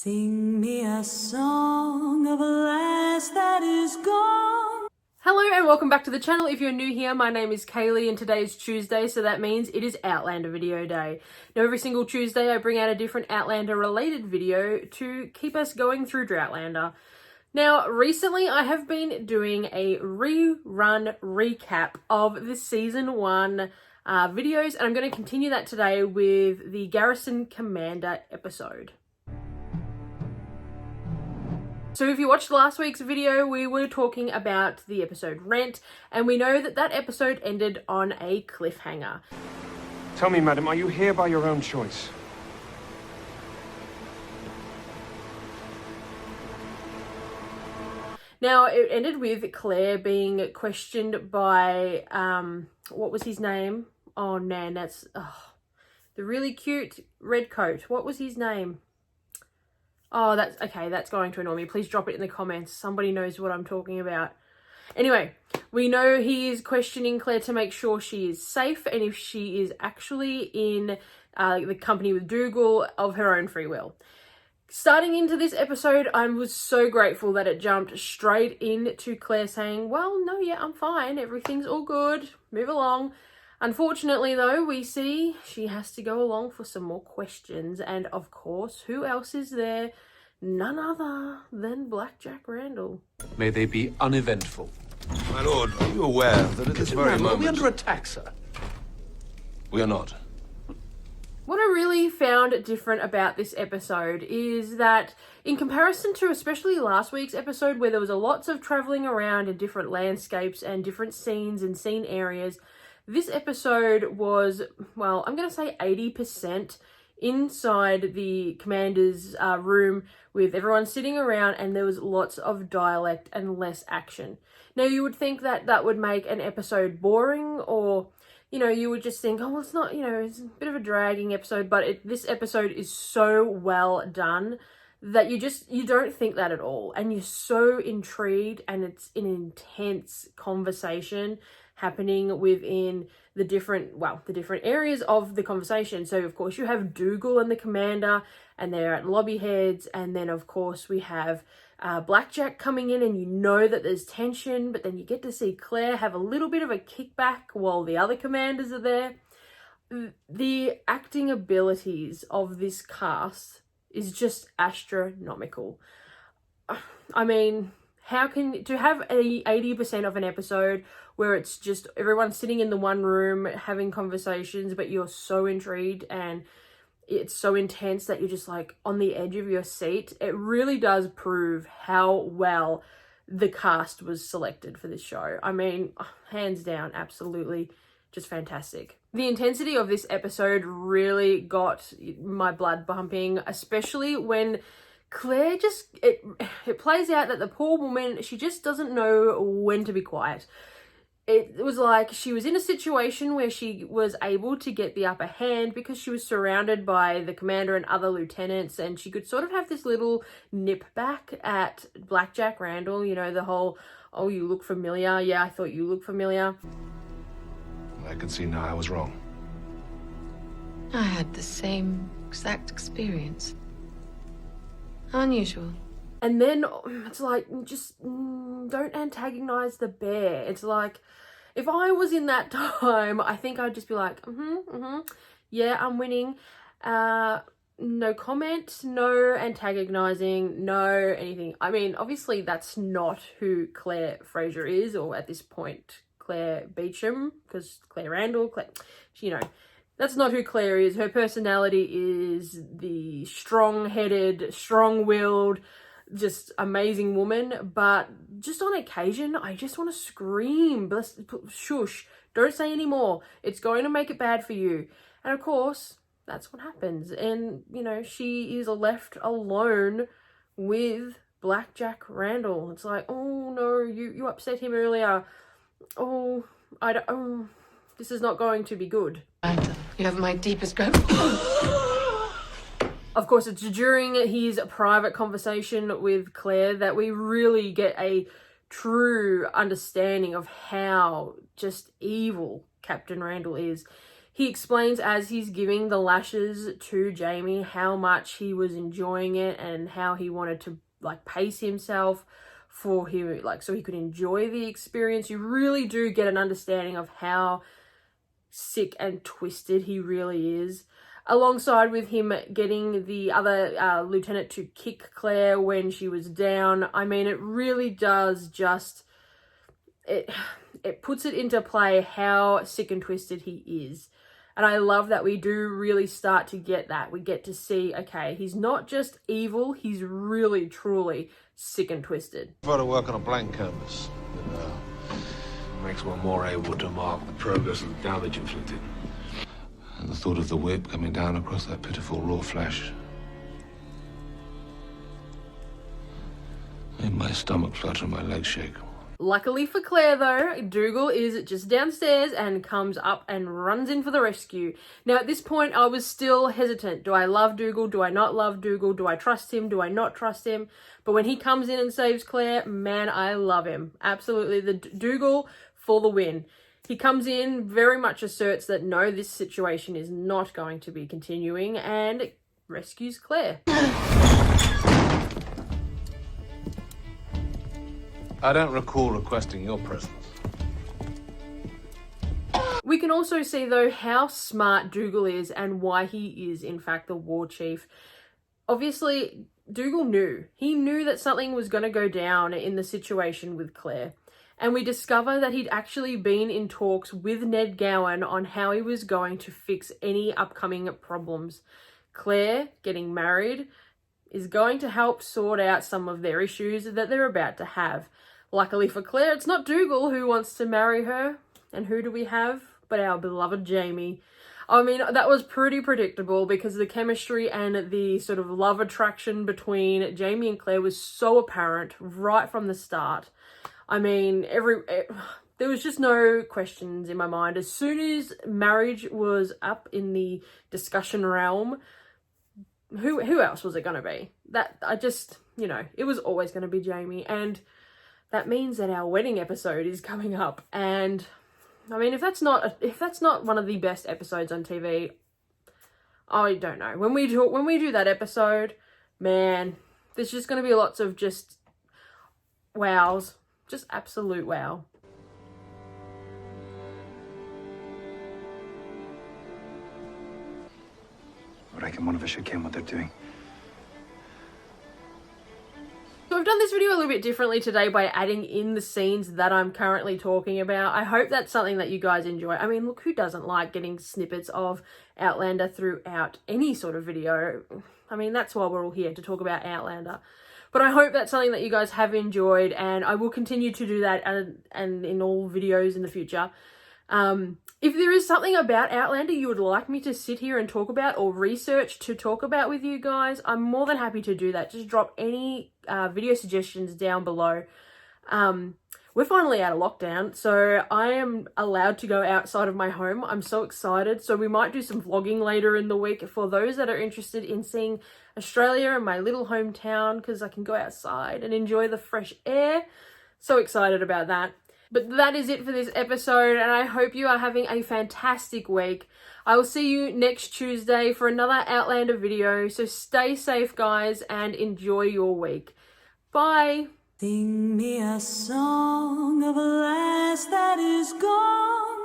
Sing me a song of a lass that is gone. Hello and welcome back to the channel. If you're new here, my name is Kaylee and today is Tuesday, so that means it is Outlander video day. Now every single Tuesday I bring out a different Outlander related video to keep us going through Droughtlander. Now recently I have been doing a rerun recap of the season 1 videos, and I'm going to continue that today with the Garrison Commander episode. So if you watched last week's video, we were talking about the episode Rent, and we know that that episode ended on a cliffhanger. Tell me, madam, are you here by your own choice? Now, it ended with Claire being questioned by, what was his name? Oh man, that's, the really cute red coat. What was his name? Oh, that's okay. That's going to annoy me. Please drop it in the comments. Somebody knows what I'm talking about. Anyway, we know he is questioning Claire to make sure she is safe and if she is actually in the company with Dougal of her own free will. Starting into this episode, I was so grateful that it jumped straight into Claire saying, well, no, yeah, I'm fine. Everything's all good. Move along. Unfortunately, though, we see she has to go along for some more questions. And, of course, who else is there? None other than Blackjack Randall. May they be uneventful. My lord, are you aware that at this very moment... Are we under attack, sir? We are not. What I really found different about this episode is that in comparison to especially last week's episode where there was lots of travelling around in different landscapes and different scenes and scene areas, this episode was, well, I'm going to say 80% inside the commander's room with everyone sitting around, and there was lots of dialect and less action. Now, you would think that that would make an episode boring, or, you know, you would just think, oh, well, it's not, you know, it's a bit of a dragging episode, but this episode is so well done that you don't think that at all. And you're so intrigued, and it's an intense conversation happening within the different areas of the conversation. So of course you have Dougal and the commander, and they're at loggerheads, and then of course we have Blackjack coming in, and you know that there's tension, but then you get to see Claire have a little bit of a kickback while the other commanders are there. The acting abilities of this cast is just astronomical. I mean, how can to have 80% of an episode where it's just everyone sitting in the one room having conversations, but you're so intrigued and it's so intense that you're just like on the edge of your seat. It really does prove how well the cast was selected for this show. I mean, hands down, absolutely just fantastic. The intensity of this episode really got my blood pumping, especially when Claire it plays out that the poor woman, she just doesn't know when to be quiet. It was like she was in a situation where she was able to get the upper hand because she was surrounded by the commander and other lieutenants, and she could sort of have this little nip back at Blackjack Randall, you know, the whole, oh, you look familiar. Yeah, I thought you looked familiar. I can see now I was wrong. I had the same exact experience. How unusual. And then it's like, just don't antagonize the bear. It's like, if I was in that time, I think I'd just be like, yeah, I'm winning. No comment, no antagonizing, no anything. I mean, obviously that's not who Claire Fraser is, or at this point, Claire Beecham, because Claire Randall, you know, that's not who Claire is. Her personality is the strong-headed, strong-willed, just amazing woman, but just on occasion I just want to scream, shush, don't say any more, it's going to make it bad for you. And of course that's what happens, and you know, she is left alone with Blackjack Randall. It's like, oh no, you upset him earlier, oh this is not going to be good. You have my deepest gratitude. Of course, it's during his private conversation with Claire that we really get a true understanding of how just evil Captain Randall is. He explains as he's giving the lashes to Jamie how much he was enjoying it and how he wanted to like pace himself for him, like so he could enjoy the experience. You really do get an understanding of how sick and twisted he really is. Alongside with him getting the other lieutenant to kick Claire when she was down. I mean, it really does just... It puts it into play how sick and twisted he is. And I love that we do really start to get that. We get to see, okay, he's not just evil, he's really, truly sick and twisted. Try to work on a blank canvas. Makes one more able to mark the progress of the damage inflicted. And the thought of the whip coming down across that pitiful raw flesh made my stomach flutter and my legs shake. Luckily for Claire though, Dougal is just downstairs and comes up and runs in for the rescue. Now at this point I was still hesitant. Do I love Dougal? Do I not love Dougal? Do I trust him? Do I not trust him? But when he comes in and saves Claire, man, I love him. Absolutely, the Dougal for the win. He comes in, very much asserts that no, this situation is not going to be continuing, and rescues Claire. I don't recall requesting your presence. We can also see though how smart Dougal is and why he is in fact the war chief. Obviously, Dougal knew. He knew that something was going to go down in the situation with Claire. And we discover that he'd actually been in talks with Ned Gowan on how he was going to fix any upcoming problems. Claire, getting married, is going to help sort out some of their issues that they're about to have. Luckily for Claire, it's not Dougal who wants to marry her. And who do we have but our beloved Jamie? I mean, that was pretty predictable because the chemistry and the sort of love attraction between Jamie and Claire was so apparent right from the start. I mean, there was just no questions in my mind. As soon as marriage was up in the discussion realm, who else was it going to be? That I just, you know, it was always going to be Jamie. And that means that our wedding episode is coming up. And I mean, if that's not one of the best episodes on TV, I don't know. When we do that episode, man, there's just going to be lots of just wows. Just absolute wow. I reckon one of us should ken what they're doing. So I've done this video a little bit differently today by adding in the scenes that I'm currently talking about. I hope that's something that you guys enjoy. I mean, look, who doesn't like getting snippets of Outlander throughout any sort of video? I mean, that's why we're all here, to talk about Outlander. But I hope that's something that you guys have enjoyed, and I will continue to do that and in all videos in the future. If there is something about Outlander you would like me to sit here and talk about or research to talk about with you guys, I'm more than happy to do that. Just drop any video suggestions down below. We're finally out of lockdown, so I am allowed to go outside of my home. I'm so excited. So we might do some vlogging later in the week for those that are interested in seeing Australia and my little hometown, because I can go outside and enjoy the fresh air. So excited about that. But that is it for this episode, and I hope you are having a fantastic week. I will see you next Tuesday for another Outlander video. So stay safe, guys, and enjoy your week. Bye. Sing me a song of a lass that is gone.